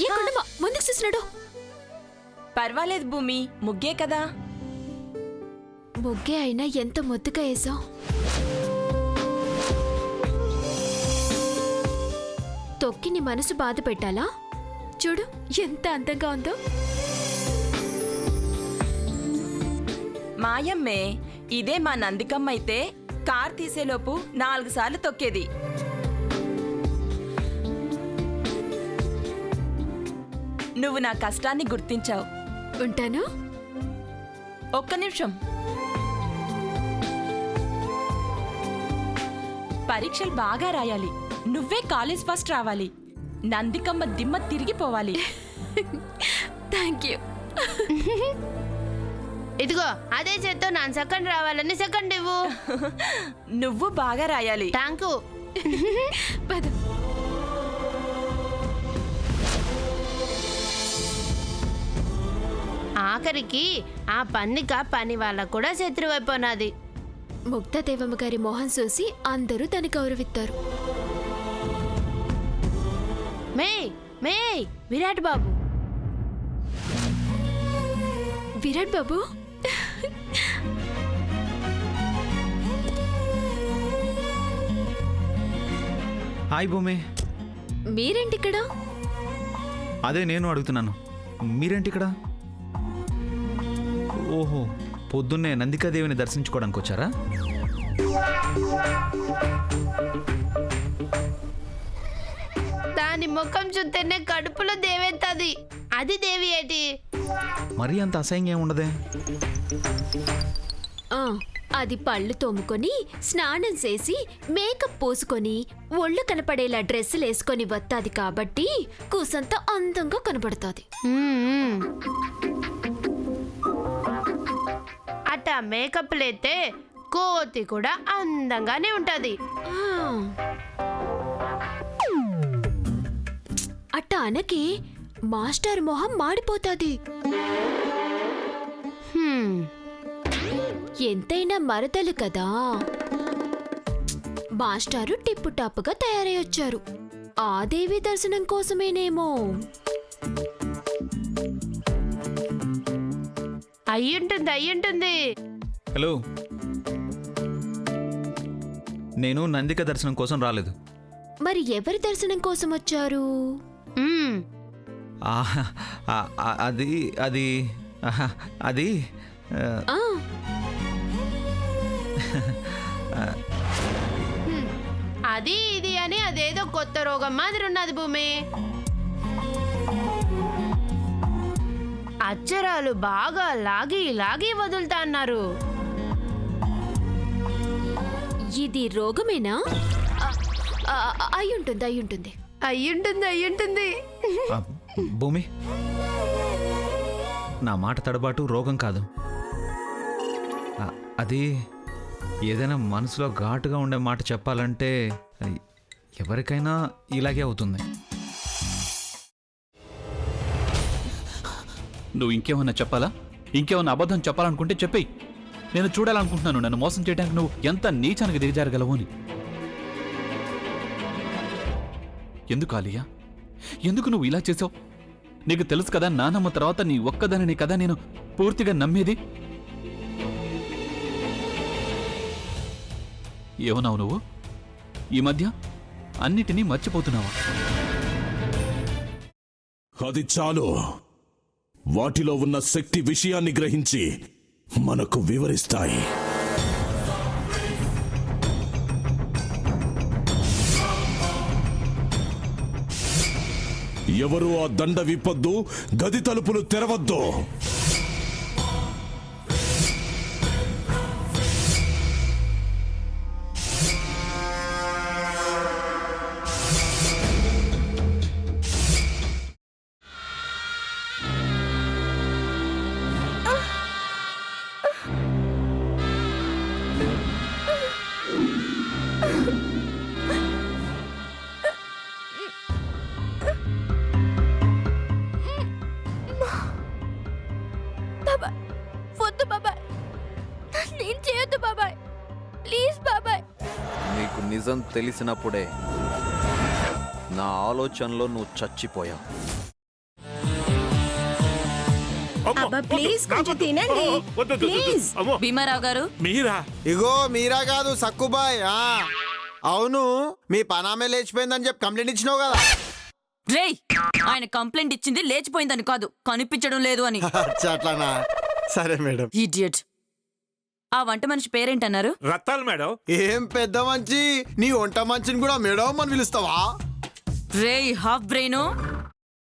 ఏ కొండమ్మ ముందుకు చూసినాడు. పర్వాలేదు భూమి, ముగ్గే కదా. ముగ్గే అయినా ఎంత ముద్దుగా వేసావు. తొక్కి నీ మనసు బాధ పెట్టాలా? చూడు ఎంత అందంగా ఉందో. మాయమ్మే, ఇదే మా నందికమ్మ అయితే కార్ తీసేలోపు 4 సార్లు తొక్కేది. నువ్వు నా కష్టాన్ని గుర్తించావు. ఉంటాను. ఒక్క నిమిషం. పరీక్షలు బాగా రాయాలి. నువ్వే కాలేజ్ ఫస్ట్ రావాలి. నందికమ్మ దిమ్మ తిరిగిపోవాలి. Thank you. ఇదిగో అదే చేత్తో నా సెకండ్ రావాలని సెకండ్ ఇవ్వు. నువ్వు బాగా రాయాలి. Thank you. పద. ఆఖరికి ఆ పన్నిక పని వాళ్ళ కూడా శత్రువైపోనాది. ముక్తాదేవమ్మ గారి మోహన్ చూసి అందరూ దాన్ని గౌరవిస్తారు. మే మే విరాట్ బాబు. విరాట్ బాబు హాయ్ భూమి. మీరేంటి ఇక్కడ? అదే నేను అడుగుతున్నాను, మీరేంటి ఇక్కడ? ఓహో, పొద్దున్నే నందికాదేవిని దర్శించుకోవడానికి వచ్చారా? దాని ముఖం చూస్తేనే కడుపులో దేవెత్తది. అది దేవి ఏంటి? మరీ అంత అసహ్యంగా ఉండదే. అది పళ్ళు తోముకొని స్నానం చేసి మేకప్ పూసుకొని ఒళ్ళు కనపడేలా డ్రెస్సులు వేసుకొని వస్తాది కాబట్టి కూసంత అందంగా కనపడుతుంది. అట్ట మేకప్ లేతే కోతి కూడా అందంగానే ఉంటది. అట్ట అనకి మాస్టర్ మొహం మాడిపోతాది. ఎంతైనా మరదలు కదా. మాస్టారు టిప్పు టాప్గా తయారై వచ్చారు. ఆ దేవి దర్శనం కోసమేనేమో. అయ్యుంటుంది. హలో, నేను నందిక దర్శనం కోసం రాలేదు. మరి ఎవరి దర్శనం కోసం వచ్చారు? అది అది అది అది ఇది అని అదేదో కొత్త రోగం మాదిరి ఉన్నది భూమి. అక్షరాలు బాగా లాగి లాగి వదులుతా అన్నారు. ఇది రోగమేనా? అయ్యుంటుంది. భూమి, నా మాట తడబాటు రోగం కాదు. అది ఏదైనా మనసులో ఘాటుగా ఉండే మాట చెప్పాలంటే ఎవరికైనా ఇలాగే అవుతుంది. నువ్వు ఇంకేమన్నా చెప్పాలా? ఇంకేమన్నా అబద్ధం చెప్పాలనుకుంటే చెప్పేయి. నేను చూడాలనుకుంటున్నాను నన్ను మోసం చేయడానికి నువ్వు ఎంత నీచానికి దిగజారగలవు అని. ఎందుకు ఆలియా, ఎందుకు నువ్వు ఇలా చేసావు? నీకు తెలుసు కదా నానమ్మ తర్వాత నీ ఒక్కదానిని కదా నేను పూర్తిగా నమ్మేది. ఏమన్నావు నువ్వు? ఈ మధ్య అన్నిటినీ మర్చిపోతున్నావా? అది చాలు. వాటిలో ఉన్న శక్తి విషయాన్ని గ్రహించి మనకు వివరిస్తాయి. ఎవరు ఆ దండ విప్పొద్దు, గది తలుపులు తెరవద్దు. నీకు నిజం తెలిసినప్పుడే నా ఆలోచనలో నువ్వు చచ్చిపోయావు. అబ్బా ప్లీజ్ కొంచెం తినండి ప్లీజ్. భీమారావు గారు మీరా? ఇగో మీరా కాదు సక్కుబాయ్. అవును, మీ పనామే లేచిపోయిందని చెప్పి కంప్లైంట్ ఇచ్చినావు కదా. రేయ్, ఆయన కంప్లైంట్ ఇచ్చింది లేచిపోయిందని కాదు, కనిపించడం లేదు అని. అచ్చా, అట్లానా? సరే మేడం. ఇడియట్. ఆ వంట మనిషి పేరేంటన్నారు? రత్తాలు మేడం. ఏం పెద్ద మంచి, నీ వంట మంచిని కూడా మేడం అని పిలుస్తావా? రేయ్ హాఫ్ బ్రెయిన్,